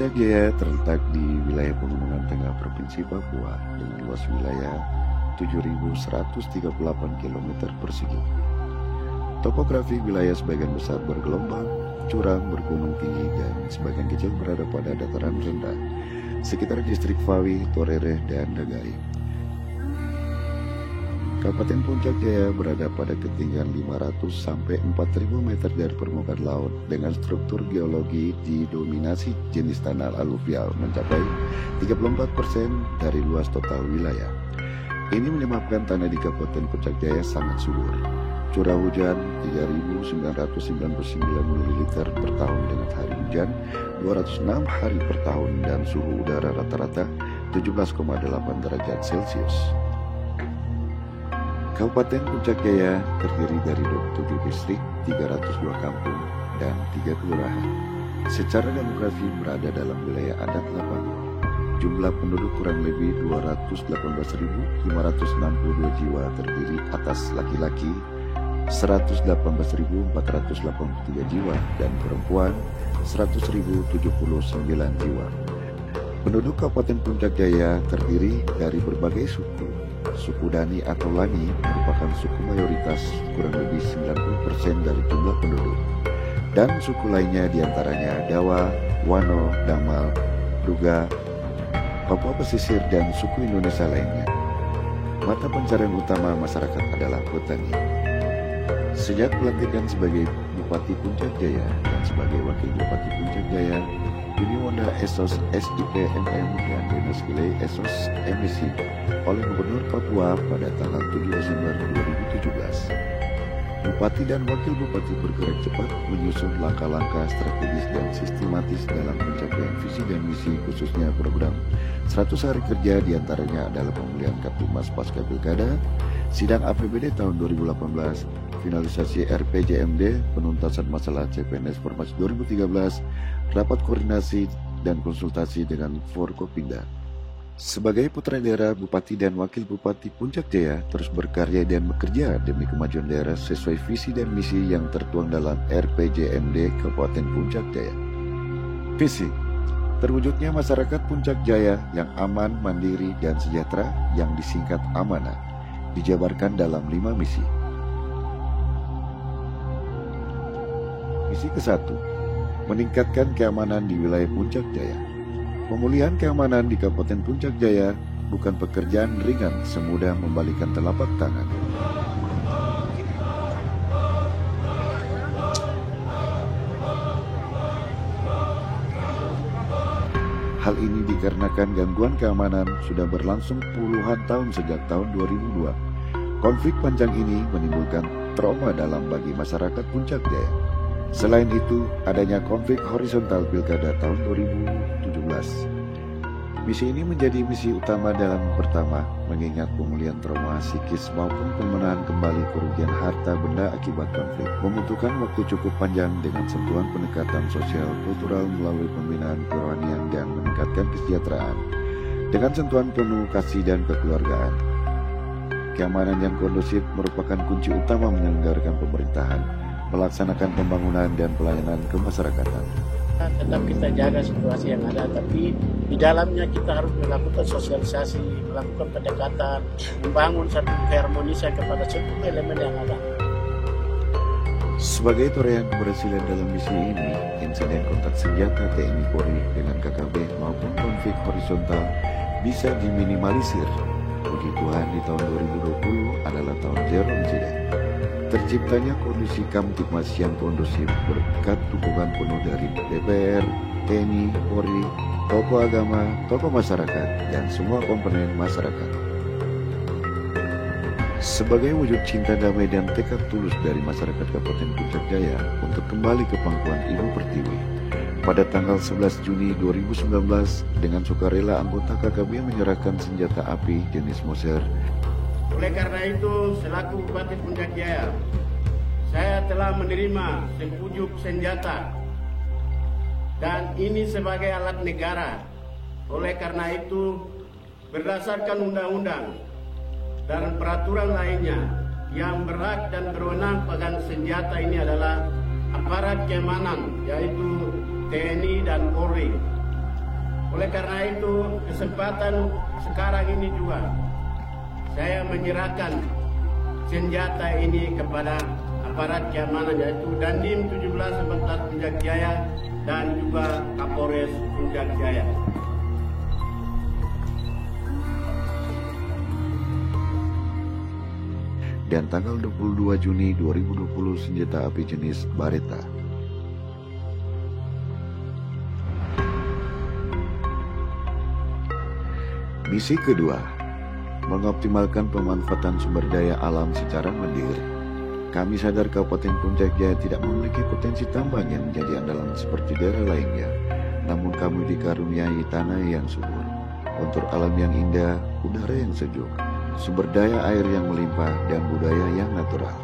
Puncak Jaya terletak di wilayah pegunungan tengah Provinsi Papua dengan luas wilayah 7.138 km persegi. Topografi wilayah sebagian besar bergelombang, curam, bergunung tinggi, dan sebagian kecil berada pada dataran rendah, sekitar distrik Fawi, Torere, dan Dagai. Kabupaten Puncak Jaya berada pada ketinggian 500 sampai 4.000 meter dari permukaan laut dengan struktur geologi didominasi jenis tanah aluvial mencapai 34% dari luas total wilayah. Ini menyebabkan tanah di Kabupaten Puncak Jaya sangat subur. Curah hujan 3.999 ml per tahun dengan hari hujan 206 hari per tahun dan suhu udara rata-rata 17,8 derajat Celcius. Kabupaten Puncak Jaya terdiri dari 27 distrik, 302 kampung, dan 3 kelurahan. Secara demografi berada dalam wilayah adat Lapang. Jumlah penduduk kurang lebih 218.562 jiwa terdiri atas laki-laki 118.483 jiwa dan perempuan 100.079 jiwa. Penduduk Kabupaten Puncak Jaya terdiri dari berbagai suku. Suku Dani atau Lani merupakan suku mayoritas kurang lebih 90% dari jumlah penduduk. Dan suku lainnya diantaranya Dawa, Wano, Damal, Duga, Papua Pesisir, dan suku Indonesia lainnya. Mata pencarian utama masyarakat adalah petani. Sejak pelantikan sebagai Bupati Puncak Jaya dan sebagai Wakil Bupati Puncak Jaya, Uniwonda Esos SIPMM dan Dinas Gilei Esos MSI oleh Gubernur Papua pada tanggal 7 Desember 2017. Bupati dan Wakil Bupati bergerak cepat menyusun langkah-langkah strategis dan sistematis dalam pencapaian visi dan misi khususnya program 100 hari kerja diantaranya adalah pemulihan Kaptimas pasca Pilkada, sidang APBD tahun 2018, finalisasi RPJMD, penuntasan masalah CPNS Formasi 2013, rapat koordinasi dan konsultasi dengan Forkopimda. Sebagai putra daerah, Bupati dan Wakil Bupati Puncak Jaya terus berkarya dan bekerja demi kemajuan daerah sesuai visi dan misi yang tertuang dalam RPJMD Kabupaten Puncak Jaya. Visi: terwujudnya masyarakat Puncak Jaya yang aman, mandiri, dan sejahtera yang disingkat amanah, dijabarkan dalam 5 misi. Misi ke-1, meningkatkan keamanan di wilayah Puncak Jaya. Pemulihan keamanan di Kabupaten Puncak Jaya bukan pekerjaan ringan semudah membalikan telapak tangan. Hal ini dikarenakan gangguan keamanan sudah berlangsung puluhan tahun sejak tahun 2002. Konflik panjang ini menimbulkan trauma dalam bagi masyarakat Puncak Jaya. Selain itu, adanya konflik horizontal Pilkada tahun 2017. Misi ini menjadi misi utama dalam pertama, mengingat pemulihan trauma psikis maupun pemenahan kembali kerugian harta benda akibat konflik, membutuhkan waktu cukup panjang dengan sentuhan pendekatan sosial kultural melalui pembinaan kerohanian dan meningkatkan kesejahteraan, dengan sentuhan penuh kasih dan kekeluargaan. Keamanan yang kondusif merupakan kunci utama menyelenggarakan pemerintahan, melaksanakan pembangunan dan pelayanan kemasyarakatan. Tetap kita jaga situasi yang ada, tapi di dalamnya kita harus melakukan sosialisasi, melakukan pendekatan, membangun satu keharmonisan kepada semua elemen yang ada. Sebagai torehan keberhasilan dalam misi ini, insiden kontak senjata TNI Polri dengan KKB maupun konflik horizontal bisa diminimalisir. Puji Tuhan di tahun 2020 adalah tahun zero insiden. Terciptanya kondisi Kamtipmas yang kondusif berkat dukungan penuh dari DPR, TNI, Polri, tokoh agama, tokoh masyarakat, dan semua komponen masyarakat. Sebagai wujud cinta damai dan tekad tulus dari masyarakat Kabupaten Puncak Jaya untuk kembali ke pangkuan Ibu Pertiwi, pada tanggal 11 Juni 2019 dengan sukarela anggota KKB menyerahkan senjata api jenis Moser. Oleh karena itu, selaku Bupati Puncak Jaya, saya telah menerima sepucuk senjata dan ini sebagai alat negara. Oleh karena itu, berdasarkan undang-undang dan peraturan lainnya, yang berhak dan berwenang pegang senjata ini adalah aparat keamanan, yaitu TNI dan Polri. Oleh karena itu, kesempatan sekarang ini juga saya menyerahkan senjata ini kepada aparat keamanan, yaitu Dandim 1714 Puncak Jaya dan juga Kapolres Puncak Jaya. Dan tanggal 22 Juni 2020 senjata api jenis Beretta. Misi kedua, mengoptimalkan pemanfaatan sumber daya alam secara mandiri. Kami sadar Kabupaten Puncak Jaya tidak memiliki potensi tambang yang menjadi andalan seperti daerah lainnya, namun kami dikaruniai tanah yang subur, kontur alam yang indah, udara yang sejuk, sumber daya air yang melimpah, dan budaya yang natural.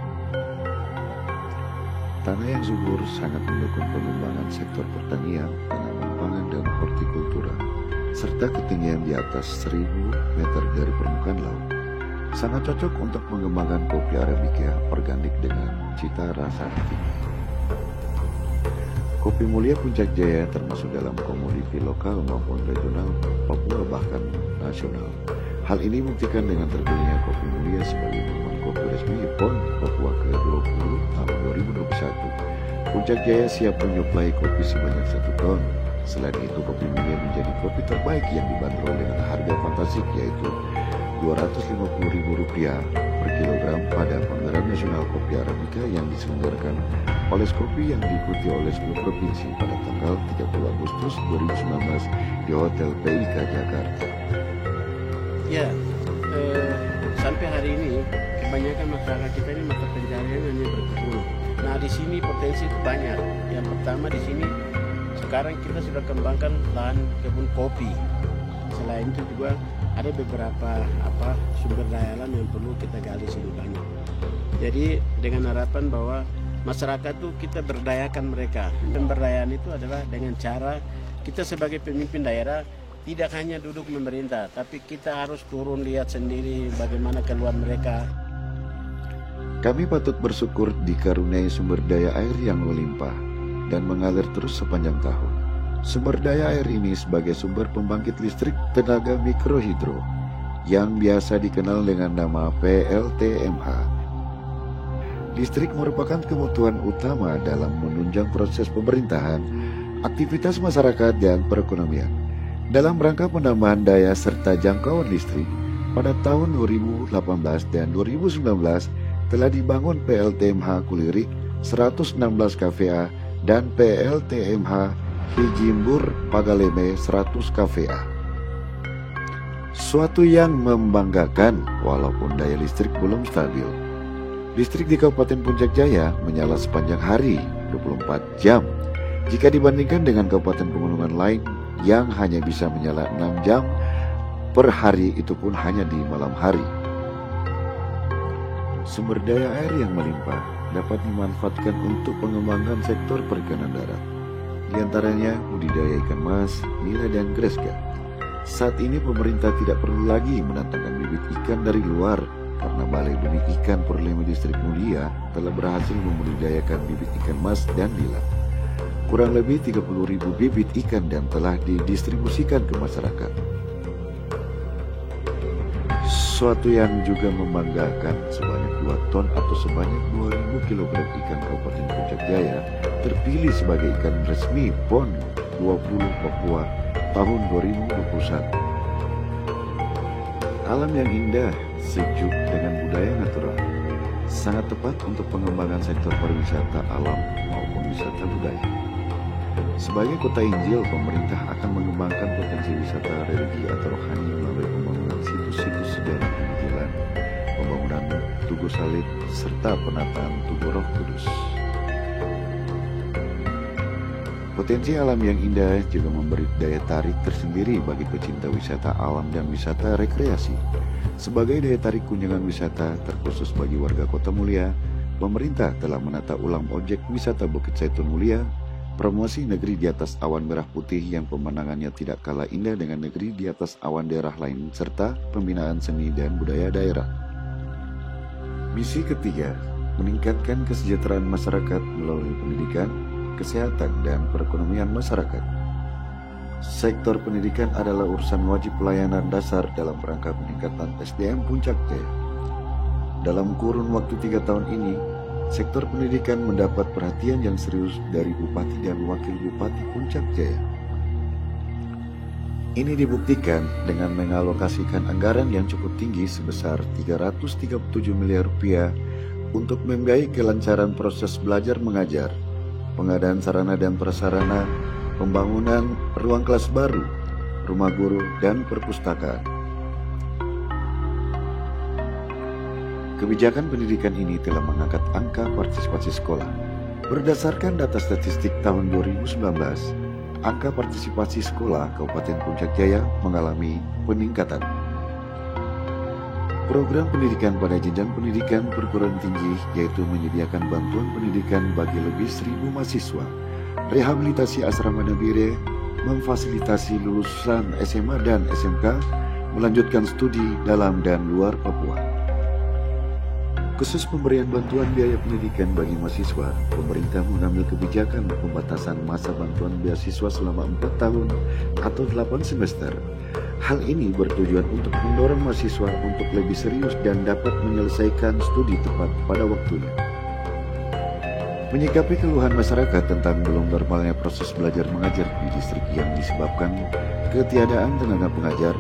Tanah yang subur sangat mendukung pengembangan sektor pertanian, tanaman pangan, dan hortikultura, serta ketinggian di atas 1000 meter dari permukaan laut. Sangat cocok untuk mengembangkan kopi Arabica organik dengan cita rasa tinggi. Kopi mulia Puncak Jaya termasuk dalam komoditi lokal maupun regional Papua bahkan nasional. Hal ini buktikan dengan terbitnya kopi mulia sebagai perumahan kopi resmi PON Papua ke-20 tahun 2021. Puncak Jaya siap menyuplai kopi sebanyak 1 ton. Selain itu, kopi mulia menjadi kopi terbaik yang dibanderol dengan harga fantastik, yaitu Rp250.000 per kilogram pada pameran nasional kopi Arabica yang diselenggarakan oleh Kopi yang diikuti oleh 10 provinsi pada tanggal 30 Agustus 2019 di Hotel PIK Jakarta. Ya, sampai hari ini kebanyakan masyarakat kita ini mata pencarian hanya berkebun. Nah, di sini potensi itu banyak. Yang pertama di sini sekarang kita sudah kembangkan lahan kebun kopi. Selain itu juga ada beberapa sumber daya alam yang perlu kita gali lebih banyak. Jadi dengan harapan bahwa masyarakat itu kita berdayakan mereka. Pemberdayaan itu adalah dengan cara kita sebagai pemimpin daerah tidak hanya duduk memerintah, tapi kita harus turun lihat sendiri bagaimana keluhan mereka. Kami patut bersyukur dikaruniai sumber daya air yang melimpah dan mengalir terus sepanjang tahun. Sumber daya air ini sebagai sumber pembangkit listrik tenaga mikrohidro yang biasa dikenal dengan nama PLTMH. Listrik merupakan kebutuhan utama dalam menunjang proses pemerintahan, aktivitas masyarakat, dan perekonomian. Dalam rangka penambahan daya serta jangkauan listrik, pada tahun 2018 dan 2019 telah dibangun PLTMH Kulirik 116 kVA dan PLTMH Hijimbur Pagaleme 100 kVA. Suatu yang membanggakan walaupun daya listrik belum stabil. Listrik di Kabupaten Puncak Jaya menyala sepanjang hari 24 jam jika dibandingkan dengan kabupaten pegunungan lain yang hanya bisa menyala 6 jam per hari, itu pun hanya di malam hari. Sumber daya air yang melimpah dapat dimanfaatkan untuk pengembangan sektor perikanan darat, di antaranya budidaya ikan mas, nila, dan greska. Saat ini pemerintah tidak perlu lagi mendatangkan bibit ikan dari luar karena Balai Benih Ikan Perleme Distrik Mulia telah berhasil membudidayakan bibit ikan mas dan nila. Kurang lebih 30.000 bibit ikan dan telah didistribusikan ke masyarakat. Suatu yang juga membanggakan, sebanyak 2 ton atau sebanyak 2.000 kg ikan Kabupaten Puncak Jaya terpilih sebagai ikan resmi PON 20 Papua tahun 2021. Alam yang indah, sejuk, dengan budaya natural sangat tepat untuk pengembangan sektor pariwisata alam maupun wisata budaya. Sebagai kota Injil, pemerintah akan mengembangkan potensi wisata religi atau rohani melalui pembangunan situs-situs sejarah penginjilan, pembangunan Tugu Salib, serta penataan Tugu Roh Kudus. Potensi alam yang indah juga memberi daya tarik tersendiri bagi pecinta wisata alam dan wisata rekreasi. Sebagai daya tarik kunjungan wisata terkhusus bagi warga Kota Mulia, pemerintah telah menata ulang objek wisata Bukit Zaitun Mulia, promosi negeri di atas awan merah putih yang pemandangannya tidak kalah indah dengan negeri di atas awan daerah lain, serta pembinaan seni dan budaya daerah. Misi ketiga, meningkatkan kesejahteraan masyarakat melalui pendidikan, kesehatan, dan perekonomian masyarakat. Sektor pendidikan adalah urusan wajib pelayanan dasar dalam rangka peningkatan SDM Puncak Jaya. Dalam kurun waktu 3 tahun ini, sektor pendidikan mendapat perhatian yang serius dari Bupati dan Wakil Bupati Puncak Jaya. Ini dibuktikan dengan mengalokasikan anggaran yang cukup tinggi sebesar 337 miliar rupiah untuk membiayai kelancaran proses belajar mengajar, pengadaan sarana dan prasarana, pembangunan ruang kelas baru, rumah guru, dan perpustakaan. Kebijakan pendidikan ini telah mengangkat angka partisipasi sekolah. Berdasarkan data statistik tahun 2019, angka partisipasi sekolah Kabupaten Puncak Jaya mengalami peningkatan. Program pendidikan pada jenjang pendidikan perguruan tinggi yaitu menyediakan bantuan pendidikan bagi lebih 1.000 mahasiswa, rehabilitasi asrama Nabire, memfasilitasi lulusan SMA dan SMK melanjutkan studi dalam dan luar Papua. Khusus pemberian bantuan biaya pendidikan bagi mahasiswa, pemerintah mengambil kebijakan pembatasan masa bantuan beasiswa selama 4 tahun atau 8 semester. Hal ini bertujuan untuk mendorong mahasiswa untuk lebih serius dan dapat menyelesaikan studi tepat pada waktunya. Menyikapi keluhan masyarakat tentang belum normalnya proses belajar mengajar di distrik yang disebabkan ketiadaan tenaga pengajar,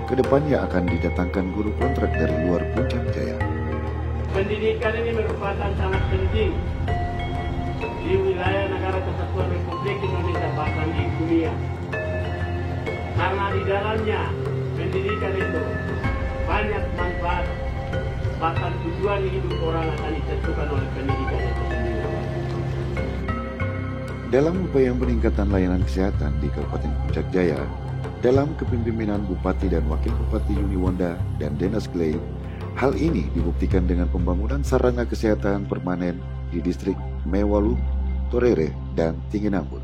kedepannya akan didatangkan guru kontrak dari luar Puncak Jaya. Pendidikan ini merupakan sangat penting di wilayah Negara Kesatuan Republik Indonesia bahkan di dunia. Karena di dalamnya pendidikan itu banyak manfaat, bahkan tujuan hidup orang akan ditentukan oleh pendidikan itu sendiri. Dalam upaya peningkatan layanan kesehatan di Kabupaten Puncak Jaya, dalam kepemimpinan Bupati dan Wakil Bupati Yuni Wonda dan Denas Glei, hal ini dibuktikan dengan pembangunan sarana kesehatan permanen di distrik Mewalu, Torere, dan Tinginambut.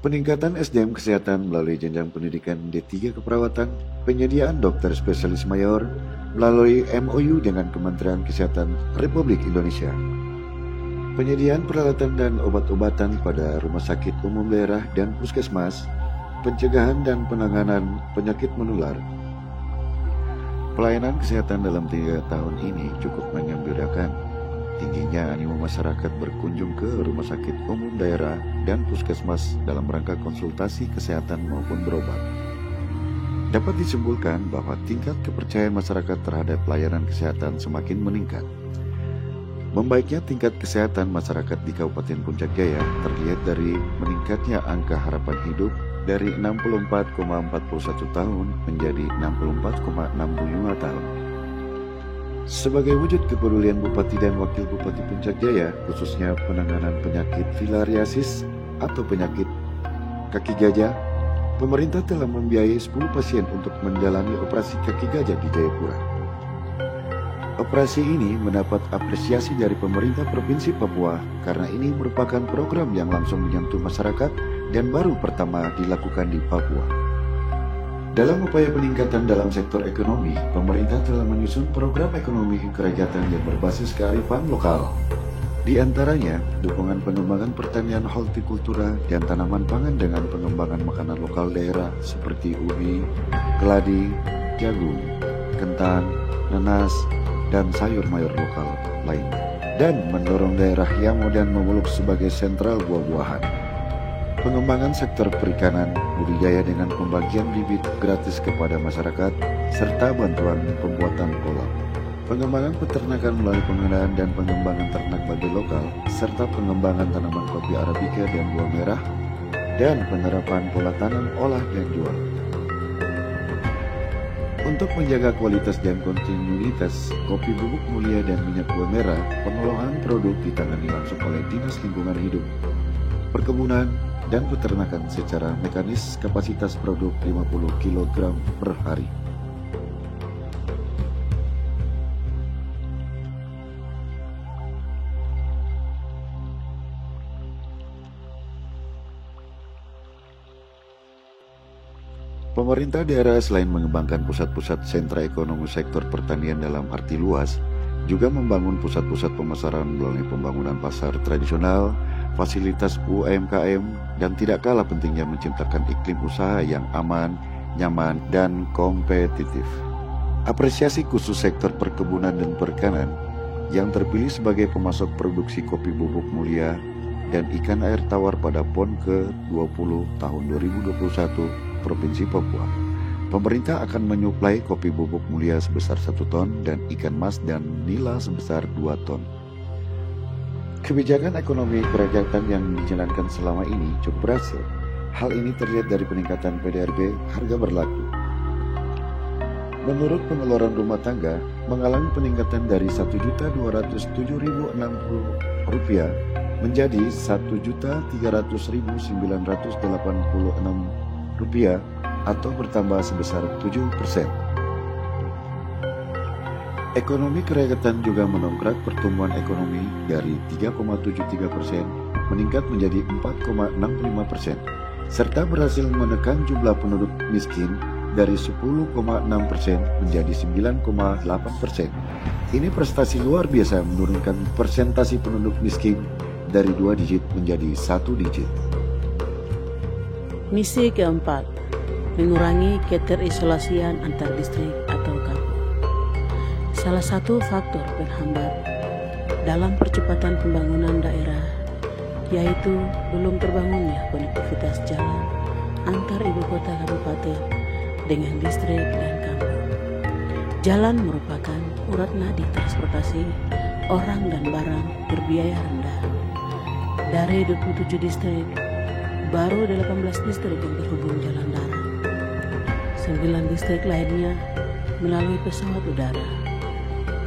Peningkatan SDM kesehatan melalui jenjang pendidikan D3 keperawatan, penyediaan dokter spesialis mayor melalui MOU dengan Kementerian Kesehatan Republik Indonesia, penyediaan peralatan dan obat-obatan pada rumah sakit umum daerah dan puskesmas, pencegahan dan penanganan penyakit menular. Pelayanan kesehatan dalam 3 tahun ini cukup menggembirakan. Tingginya animo masyarakat berkunjung ke rumah sakit umum daerah dan puskesmas dalam rangka konsultasi kesehatan maupun berobat. Dapat disimpulkan bahwa tingkat kepercayaan masyarakat terhadap pelayanan kesehatan semakin meningkat. Membaiknya tingkat kesehatan masyarakat di Kabupaten Puncak Jaya terlihat dari meningkatnya angka harapan hidup dari 64,41 tahun menjadi 64,65 tahun. Sebagai wujud kepedulian Bupati dan Wakil Bupati Puncak Jaya, khususnya penanganan penyakit filariasis atau penyakit kaki gajah, pemerintah telah membiayai 10 pasien untuk menjalani operasi kaki gajah di Jayapura. Operasi ini mendapat apresiasi dari pemerintah Provinsi Papua karena ini merupakan program yang langsung menyentuh masyarakat dan baru pertama dilakukan di Papua. Dalam upaya peningkatan dalam sektor ekonomi, pemerintah telah menyusun program ekonomi kerakyatan yang berbasis kearifan lokal. Di antaranya, dukungan pengembangan pertanian hortikultura dan tanaman pangan dengan pengembangan makanan lokal daerah seperti ubi, keladi, jagung, kentang, nanas, dan sayur mayur lokal lainnya, dan mendorong daerah yang modern memeluk sebagai sentral buah-buahan. Pengembangan sektor perikanan, budidaya dengan pembagian bibit gratis kepada masyarakat, serta bantuan pembuatan kolam. Pengembangan peternakan melalui pengenalan dan pengembangan ternak bagi lokal, serta pengembangan tanaman kopi Arabica dan buah merah, dan penerapan pola tanam olah dan jual. Untuk menjaga kualitas dan kontinuitas kopi bubuk mulia dan minyak buah merah, pengelolaan produk ditangani langsung oleh Dinas Lingkungan Hidup, Perkebunan, dan Peternakan secara mekanis kapasitas produk 50 kg per hari. Pemerintah daerah selain mengembangkan pusat-pusat sentra ekonomi sektor pertanian dalam arti luas, juga membangun pusat-pusat pemasaran melalui pembangunan pasar tradisional, fasilitas UMKM, dan tidak kalah pentingnya menciptakan iklim usaha yang aman, nyaman, dan kompetitif. Apresiasi khusus sektor perkebunan dan perikanan yang terpilih sebagai pemasok produksi kopi bubuk mulia dan ikan air tawar pada PON ke-20 tahun 2021 Provinsi Papua. Pemerintah akan menyuplai kopi bubuk mulia sebesar 1 ton dan ikan mas dan nila sebesar 2 ton. Kebijakan ekonomi kerakyatan yang dijalankan selama ini cukup berhasil. Hal ini terlihat dari peningkatan PDRB harga berlaku. Menurut pengeluaran rumah tangga, mengalami peningkatan dari Rp1.207.060 menjadi Rp1.300.986 atau bertambah sebesar 7%. Ekonomi kerakyatan juga mendongkrak pertumbuhan ekonomi dari 3,73% meningkat menjadi 4,65%, serta berhasil menekan jumlah penduduk miskin dari 10,6% menjadi 9,8%. Ini prestasi luar biasa menurunkan persentase penduduk miskin dari 2 digit menjadi 1 digit. Misi keempat, mengurangi keterisolasian antar distrik atau kampung. Salah satu faktor penghambat dalam percepatan pembangunan daerah yaitu belum terbangunnya konektivitas jalan antar ibu kota kabupaten dengan distrik dan kampung. Jalan merupakan urat nadi transportasi orang dan barang berbiaya rendah. Dari 27 distrik, baru 18 distrik yang terhubung jalan darat. 9 distrik lainnya melalui pesawat udara,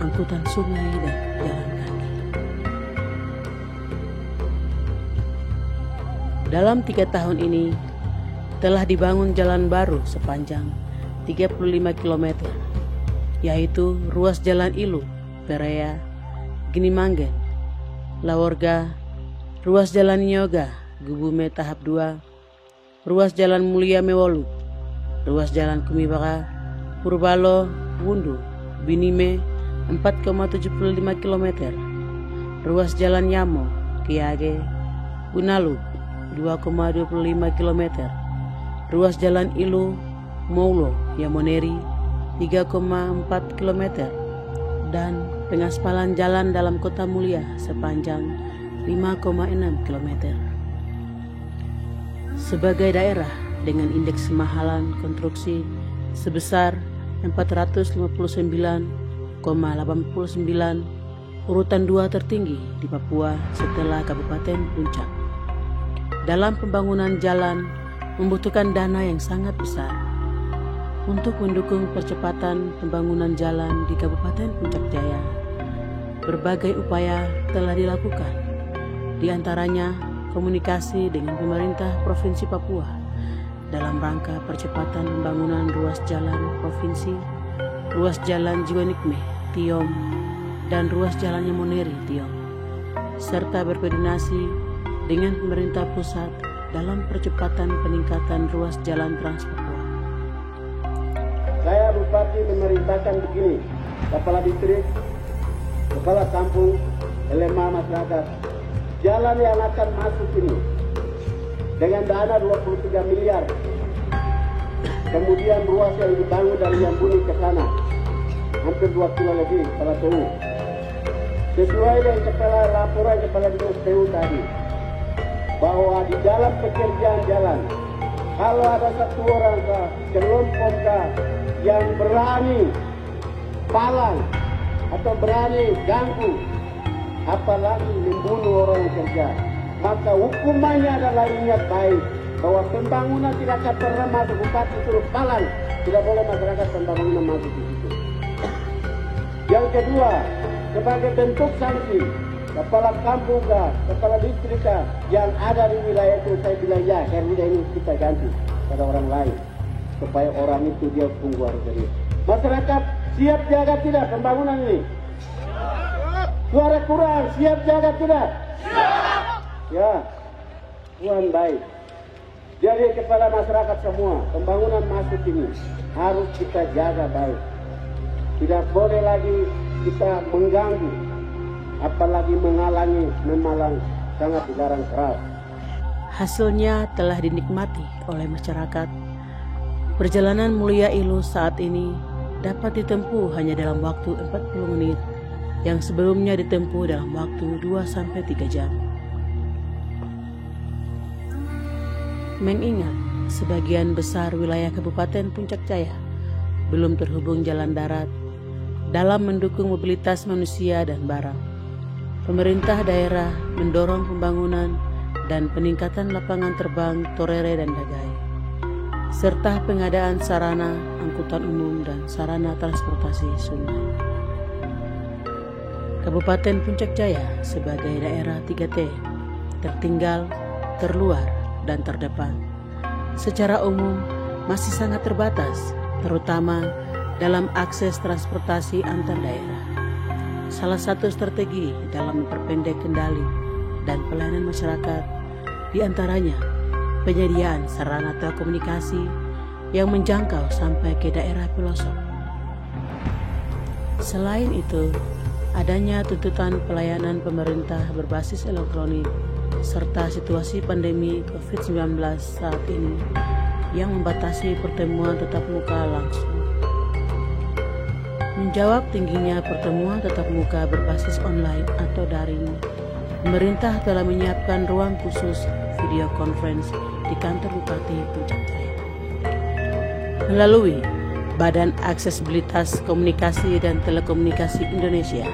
angkutan sungai, dan jalan kaki. Dalam 3 tahun ini, telah dibangun jalan baru sepanjang 35 km, yaitu ruas Jalan Ilu, Perea, Ginimanggen, Laworga, ruas Jalan Nyoga, Gubume tahap 2, ruas Jalan Mulia Mewolu, ruas Jalan Kumibaka, Purbalo, Wundu, Binime 4,75 km, ruas Jalan Yamo, Kiage, Unalu 2,25 km, ruas Jalan Ilu, Moulo, Yamoneri 3,4 km, dan pengaspalan jalan dalam kota Mulia sepanjang 5,6 km. Sebagai daerah dengan indeks kemahalan konstruksi sebesar 459,89, urutan 2 tertinggi di Papua setelah Kabupaten Puncak. Dalam pembangunan jalan membutuhkan dana yang sangat besar. Untuk mendukung percepatan pembangunan jalan di Kabupaten Puncak Jaya, berbagai upaya telah dilakukan, di antaranya komunikasi dengan pemerintah Provinsi Papua dalam rangka percepatan pembangunan ruas jalan provinsi, ruas jalan Jiwanikme, Tiom, dan ruas jalan Yamoneri, Tiom, serta berkoordinasi dengan pemerintah pusat dalam percepatan peningkatan ruas jalan Trans Papua. Saya Bupati memerintahkan begini, Kepala Distrik, Kepala Kampung, LMA masyarakat, jalan yang akan masuk ini dengan dana 23 miliar, kemudian ruas yang dibangun dari Yambuni ke sana, hampir 2 kilo lebih, Kepala TU. Sesuai dengan laporan Kepala Dinas TU tadi, bahwa di dalam pekerjaan jalan, kalau ada satu orang kelompok yang berani palang atau berani ganggu, apalagi membunuh orang yang kerja, maka hukumannya adalah ingat baik bahwa pembangunan tidak akan pernah masuk. Bupati suruh palang, tidak boleh masyarakat pembangunan masuk di situ. Yang kedua, sebagai bentuk sanksi, kepala kampung kepala distrik yang ada di wilayah itu, saya bilang ya, RW ini kita ganti pada orang lain supaya orang itu dia tunggu harus jadi. Masyarakat siap jaga tidak pembangunan ini? Suara kurang, siap jaga tidak? Siap. Ya, Tuhan baik. Jadi kepada masyarakat semua, pembangunan masuk ini harus kita jaga baik. Tidak boleh lagi kita mengganggu, apalagi menghalangi, memalang sangat dilarang keras. Hasilnya telah dinikmati oleh masyarakat. Perjalanan Mulia Ilu saat ini dapat ditempuh hanya dalam waktu 40 menit, yang sebelumnya ditempuh dalam waktu 2-3 jam. Mengingat sebagian besar wilayah Kabupaten Puncak Jaya belum terhubung jalan darat, dalam mendukung mobilitas manusia dan barang, pemerintah daerah mendorong pembangunan dan peningkatan lapangan terbang Torere dan Dagai, serta pengadaan sarana angkutan umum dan sarana transportasi sungai. Kabupaten Puncak Jaya sebagai daerah 3T, tertinggal, terluar, dan terdepan, secara umum masih sangat terbatas, terutama dalam akses transportasi antar daerah. Salah satu strategi dalam memperpendek kendali dan pelayanan masyarakat diantaranya penyediaan sarana telekomunikasi yang menjangkau sampai ke daerah pelosok. Selain itu, adanya tuntutan pelayanan pemerintah berbasis elektronik serta situasi pandemi COVID-19 saat ini yang membatasi pertemuan tatap muka langsung. Menjawab tingginya pertemuan tatap muka berbasis online atau daring, pemerintah telah menyiapkan ruang khusus video conference di kantor Bupati Puncak Jaya. Melalui Badan Aksesibilitas Komunikasi dan Telekomunikasi Indonesia,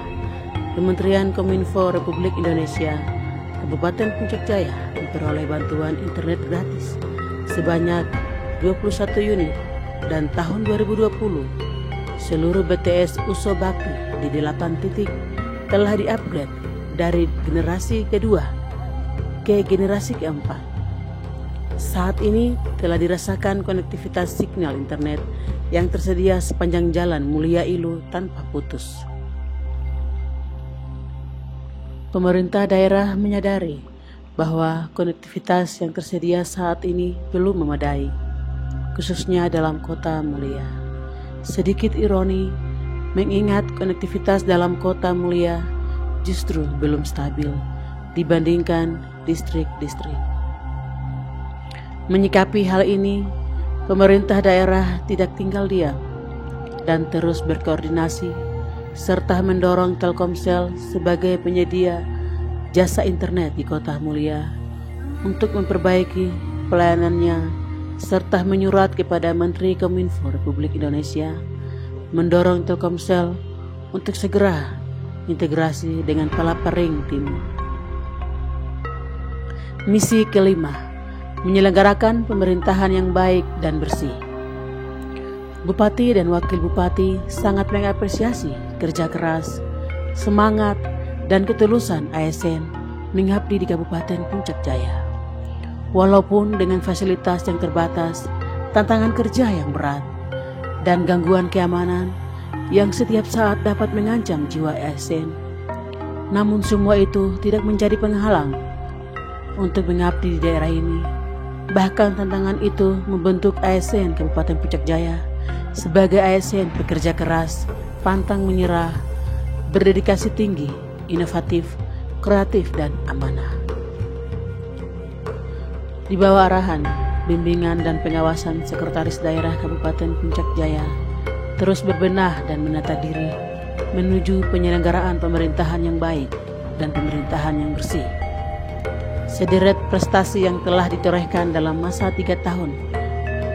Kementerian Kominfo Republik Indonesia, Kabupaten Puncak Jaya memperoleh bantuan internet gratis sebanyak 21 unit, dan tahun 2020 seluruh BTS Uso Bakti di 8 titik telah di-upgrade dari generasi kedua ke generasi keempat. Saat ini telah dirasakan konektivitas signal internet yang tersedia sepanjang jalan Mulia Ilu tanpa putus. Pemerintah daerah menyadari bahwa konektivitas yang tersedia saat ini belum memadai, khususnya dalam kota Mulia. Sedikit ironi, mengingat konektivitas dalam kota Mulia justru belum stabil dibandingkan distrik-distrik. Menyikapi hal ini, pemerintah daerah tidak tinggal diam dan terus berkoordinasi serta mendorong Telkomsel sebagai penyedia jasa internet di kota Mulia untuk memperbaiki pelayanannya, serta menyurat kepada Menteri Kominfo Republik Indonesia mendorong Telkomsel untuk segera integrasi dengan Palaparing Timur. Misi kelima, menyelenggarakan pemerintahan yang baik dan bersih. Bupati dan Wakil Bupati sangat mengapresiasi kerja keras, semangat, dan ketulusan ASN mengabdi di Kabupaten Puncak Jaya. Walaupun dengan fasilitas yang terbatas, tantangan kerja yang berat, dan gangguan keamanan yang setiap saat dapat mengancam jiwa ASN, namun semua itu tidak menjadi penghalang untuk mengabdi di daerah ini. Bahkan tantangan itu membentuk ASN Kabupaten Puncak Jaya sebagai ASN pekerja keras, pantang menyerah, berdedikasi tinggi, inovatif, kreatif, dan amanah. Di bawah arahan, bimbingan, dan pengawasan Sekretaris Daerah Kabupaten Puncak Jaya, terus berbenah dan menata diri menuju penyelenggaraan pemerintahan yang baik dan pemerintahan yang bersih. Sederet prestasi yang telah ditorehkan dalam masa 3 tahun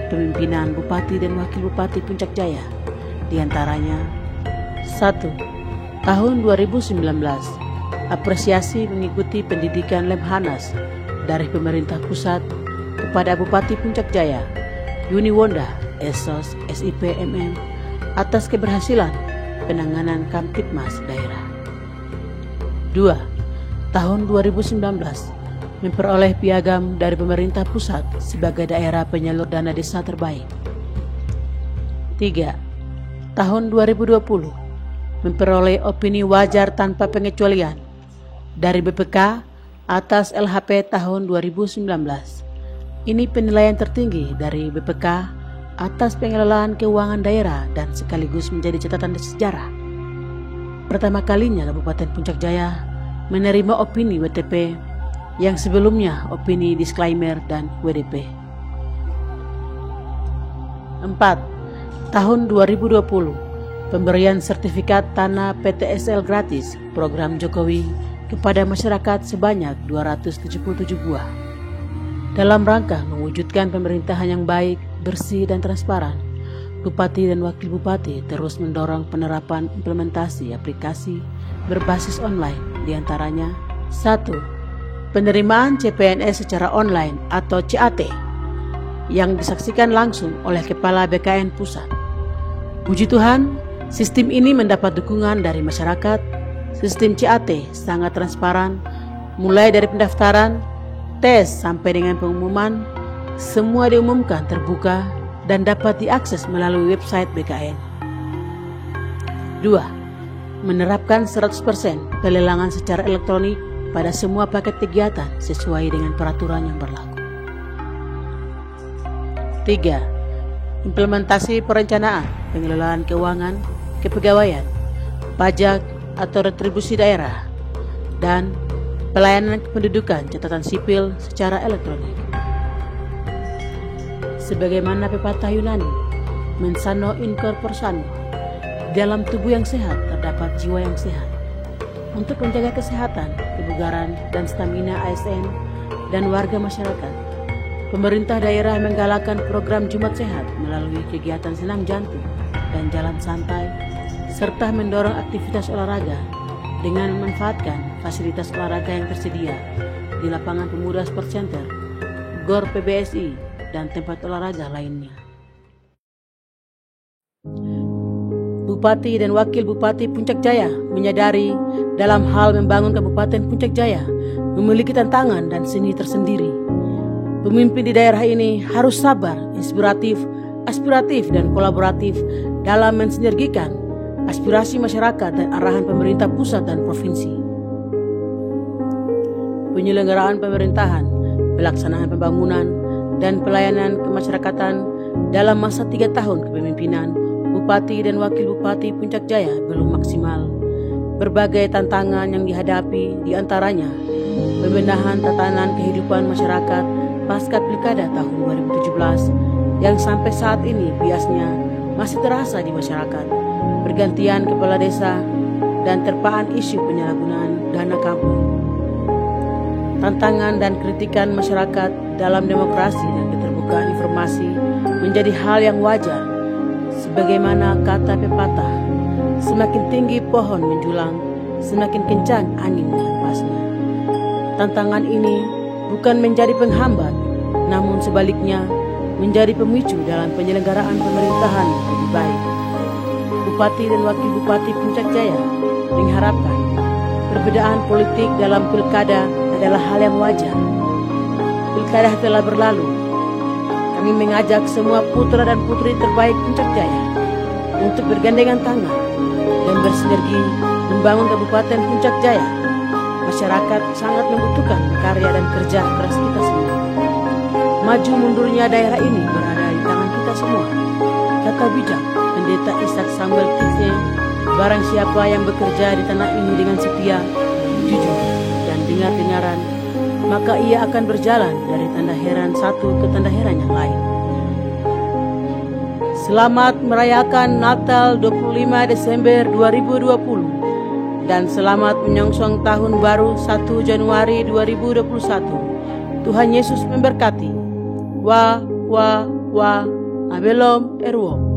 pemimpinan Bupati dan Wakil Bupati Puncak Jaya, diantaranya 1. Tahun 2019, apresiasi mengikuti pendidikan Lemhanas dari pemerintah pusat kepada Bupati Puncak Jaya, Yuni Wonda, Esos, SIP MM, atas keberhasilan penanganan Kamtibmas daerah. 2. Tahun 2019, memperoleh piagam dari pemerintah pusat sebagai daerah penyalur dana desa terbaik. 3. Tahun 2020, memperoleh opini wajar tanpa pengecualian dari BPK atas LHP tahun 2019. Ini penilaian tertinggi dari BPK atas pengelolaan keuangan daerah dan sekaligus menjadi catatan sejarah. Pertama kalinya Kabupaten Puncak Jaya menerima opini WTP yang sebelumnya opini, disclaimer, dan WDP. 4. Tahun 2020, pemberian sertifikat tanah PTSL gratis program Jokowi kepada masyarakat sebanyak 277 buah. Dalam rangka mewujudkan pemerintahan yang baik, bersih, dan transparan, Bupati dan Wakil Bupati terus mendorong penerapan implementasi aplikasi berbasis online, diantaranya 1. Penerimaan CPNS secara online atau CAT yang disaksikan langsung oleh Kepala BKN Pusat. Puji Tuhan, sistem ini mendapat dukungan dari masyarakat. Sistem CAT sangat transparan, mulai dari pendaftaran, tes sampai dengan pengumuman, semua diumumkan terbuka dan dapat diakses melalui website BKN. 2. Menerapkan 100% pelelangan secara elektronik pada semua paket kegiatan sesuai dengan peraturan yang berlaku. 3. Implementasi perencanaan, pengelolaan keuangan, kepegawaian, pajak atau retribusi daerah, dan pelayanan kependudukan catatan sipil secara elektronik. Sebagaimana pepatah Yunani, mensano in corpore sano, dalam tubuh yang sehat terdapat jiwa yang sehat. Untuk menjaga kesehatan, kebugaran, dan stamina ASN dan warga masyarakat, pemerintah daerah menggalakkan program Jumat Sehat melalui kegiatan senam jantung dan jalan santai, serta mendorong aktivitas olahraga dengan memanfaatkan fasilitas olahraga yang tersedia di lapangan pemuda Sport Center, GOR PBSI, dan tempat olahraga lainnya. Bupati dan Wakil Bupati Puncak Jaya menyadari dalam hal membangun Kabupaten Puncak Jaya memiliki tantangan dan seni tersendiri. Pemimpin di daerah ini harus sabar, inspiratif, aspiratif, dan kolaboratif dalam mensinergikan aspirasi masyarakat dan arahan pemerintah pusat dan provinsi. Penyelenggaraan pemerintahan, pelaksanaan pembangunan, dan pelayanan kemasyarakatan dalam masa 3 tahun kepemimpinan Bupati dan Wakil Bupati Puncak Jaya belum maksimal. Berbagai tantangan yang dihadapi diantaranya pembenahan tatanan kehidupan masyarakat pasca Pilkada tahun 2017 yang sampai saat ini biasnya masih terasa di masyarakat, pergantian kepala desa, dan terpaan isu penyalahgunaan dana kampung. Tantangan dan kritikan masyarakat dalam demokrasi dan keterbukaan informasi menjadi hal yang wajar. Sebagaimana kata pepatah, semakin tinggi pohon menjulang, semakin kencang angin menghempasnya. Tantangan ini bukan menjadi penghambat, namun sebaliknya menjadi pemicu dalam penyelenggaraan pemerintahan yang lebih baik. Bupati dan Wakil Bupati Puncak Jaya mengharapkan perbedaan politik dalam pilkada adalah hal yang wajar. Pilkada telah berlalu. Kami mengajak semua putra dan putri terbaik Puncak Jaya untuk bergandengan tangan dan bersinergi membangun Kabupaten Puncak Jaya. Masyarakat sangat membutuhkan karya dan kerja keras kita semua. Maju mundurnya daerah ini berada di tangan kita semua. Kata bijak Pendeta Ishak Samuel Kitse, barang siapa yang bekerja di tanah ini dengan setia, jujur, dan dengar-dengaran, maka ia akan berjalan dari tanda heran satu ke tanda heran yang lain. Selamat merayakan Natal 25 Desember 2020 dan selamat menyongsong tahun baru 1 Januari 2021. Tuhan Yesus memberkati. Abelom Erwo.